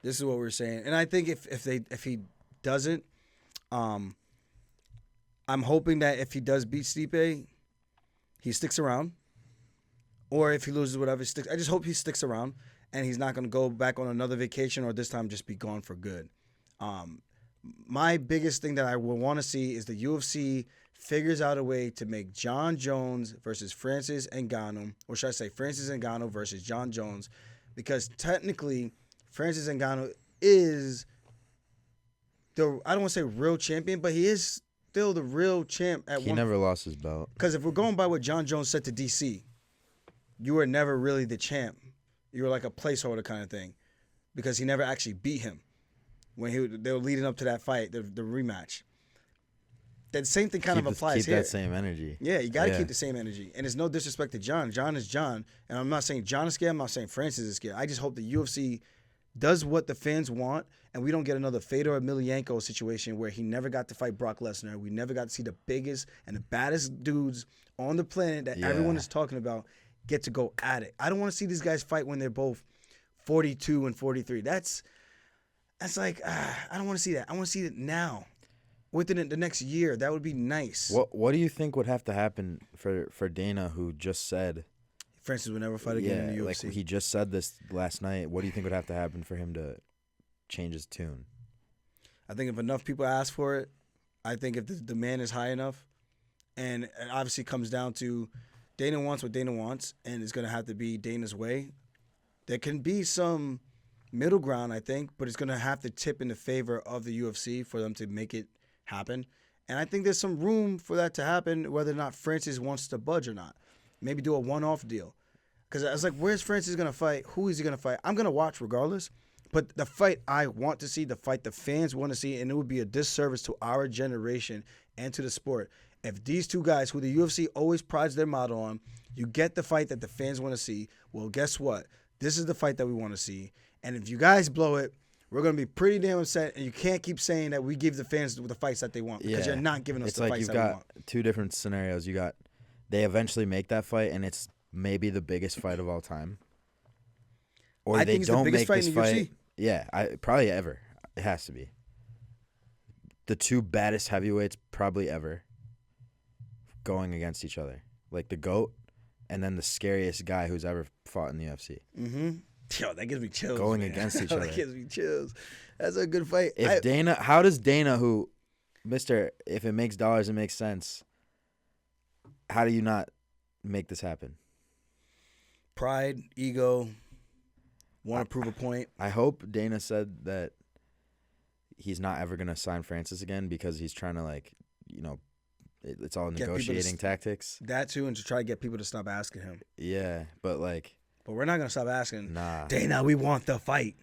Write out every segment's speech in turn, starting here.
This is what we're saying, and I think if he doesn't, um, I'm hoping that if he does beat Stipe, he sticks around, or if he loses, whatever, sticks. I just hope he sticks around, and he's not gonna go back on another vacation, or this time just be gone for good. Um, my biggest thing that I will want to see is the UFC figures out a way to make John Jones versus Francis Ngannou, or should I say Francis Ngannou versus John Jones, because technically Francis Ngannou is I don't want to say real champion, but he is still the real champ at He one. never lost his belt. Because if we're going by what John Jones said to DC, you were never really the champ. You were like a placeholder kind of thing, because he never actually beat him when they were leading up to that fight, the rematch. That same thing kind of applies here. Keep that same energy. Yeah, you got to keep the same energy. And it's no disrespect to John. John is John. And I'm not saying John is scared. I'm not saying Francis is scared. I just hope the UFC does what the fans want, and we don't get another Fedor Emelianenko situation where he never got to fight Brock Lesnar. We never got to see the biggest and the baddest dudes on the planet that everyone is talking about get to go at it. I don't want to see these guys fight when they're both 42 and 43. That's like, I don't want to see that. I want to see it now. Within the next year, that would be nice. What do you think would have to happen for Dana, who just said Francis would never fight again in the UFC? Like he just said this last night. What do you think would have to happen for him to change his tune? I think if enough people ask for it, I think if the demand is high enough, and it obviously comes down to Dana wants what Dana wants, and it's going to have to be Dana's way. There can be some middle ground, I think, but it's going to have to tip in the favor of the UFC for them to make it happen. And I think there's some room for that to happen, whether or not Francis wants to budge or not. Maybe do a one-off deal. Because I was like, where's Francis going to fight? Who is he going to fight? I'm going to watch regardless. But the fight I want to see, the fight the fans want to see, and it would be a disservice to our generation and to the sport. If these two guys, who the UFC always prides their motto on, you get the fight that the fans want to see, well, guess what? This is the fight that we want to see. And if you guys blow it, we're going to be pretty damn upset, and you can't keep saying that we give the fans the fights that they want, because you're not giving us the fights that we want. It's like you've got two different scenarios. They eventually make that fight, and it's maybe the biggest fight of all time. Or I they think it's don't the biggest make fight this in the fight. UFC. Yeah, probably ever. It has to be. The two baddest heavyweights probably ever going against each other. Like the GOAT and then the scariest guy who's ever fought in the UFC. Mm-hmm. Yo, that gives me chills. Going man. against each other. That gives me chills. That's a good fight. How does Dana, if it makes dollars, it makes sense, how do you not make this happen? Pride, ego, want to prove a point. I hope Dana said that he's not ever going to sign Francis again because he's trying to, it's all negotiating tactics. That too, and to try to get people to stop asking him. Yeah, but But we're not going to stop asking. Nah. Dana, we want the fight.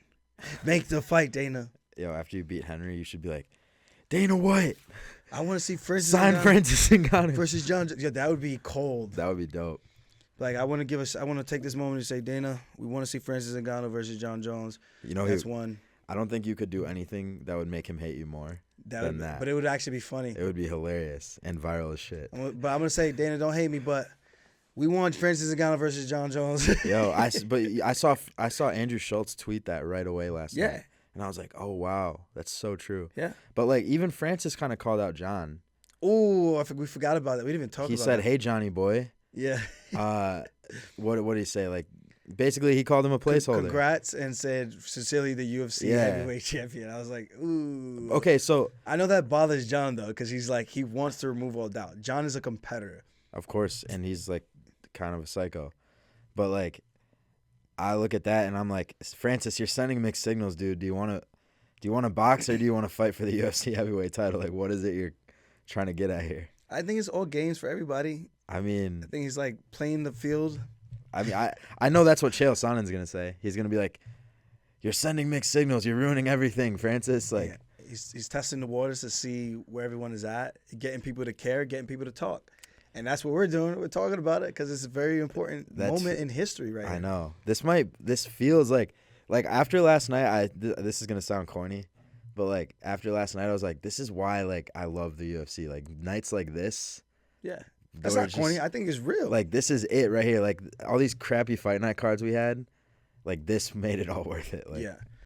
Make the fight, Dana. Yo, after you beat Henry, you should be like, Dana, what? I want to see Francis Francis Ngannou versus John. Yeah, that would be cold. That would be dope. Like, I want to take this moment to say, Dana, we want to see Francis Ngannou versus John Jones. That's one. I don't think you could do anything that would make him hate you more than that. But it would actually be funny. It would be hilarious and viral as shit. But I'm going to say, Dana, don't hate me, but we want Francis Ngannou versus John Jones. Yo, I saw Andrew Schultz tweet that right away last night. And I was like, oh, wow, that's so true. Yeah. But, even Francis kind of called out John. Oh, we forgot about that. We didn't even talk about it. He said, hey, Johnny boy. Yeah. What did he say? Basically, he called him a placeholder. Congrats, and said, sincerely, the UFC heavyweight champion. I was like, ooh. Okay, so. I know that bothers John, though, because he's like, he wants to remove all doubt. John is a competitor. Of course, and he's, kind of a psycho. But, I look at that, and I'm like, Francis, you're sending mixed signals, dude. Do you want to box, or do you want to fight for the UFC heavyweight title? What is it you're trying to get at here? I think it's all games for everybody. I mean, I think he's playing the field. I mean, I know that's what Chael Sonnen's gonna say. He's gonna be like, "You're sending mixed signals. You're ruining everything, Francis." He's testing the waters to see where everyone is at, getting people to care, getting people to talk, and that's what we're doing. We're talking about it because it's a very important moment in history, right? I know this feels like after last night. This is gonna sound corny, but after last night, I was like, this is why I love the UFC. Nights like this. Yeah. That's not corny. I think it's real. This is it right here. All these crappy fight night cards we had, this made it all worth it. Yeah.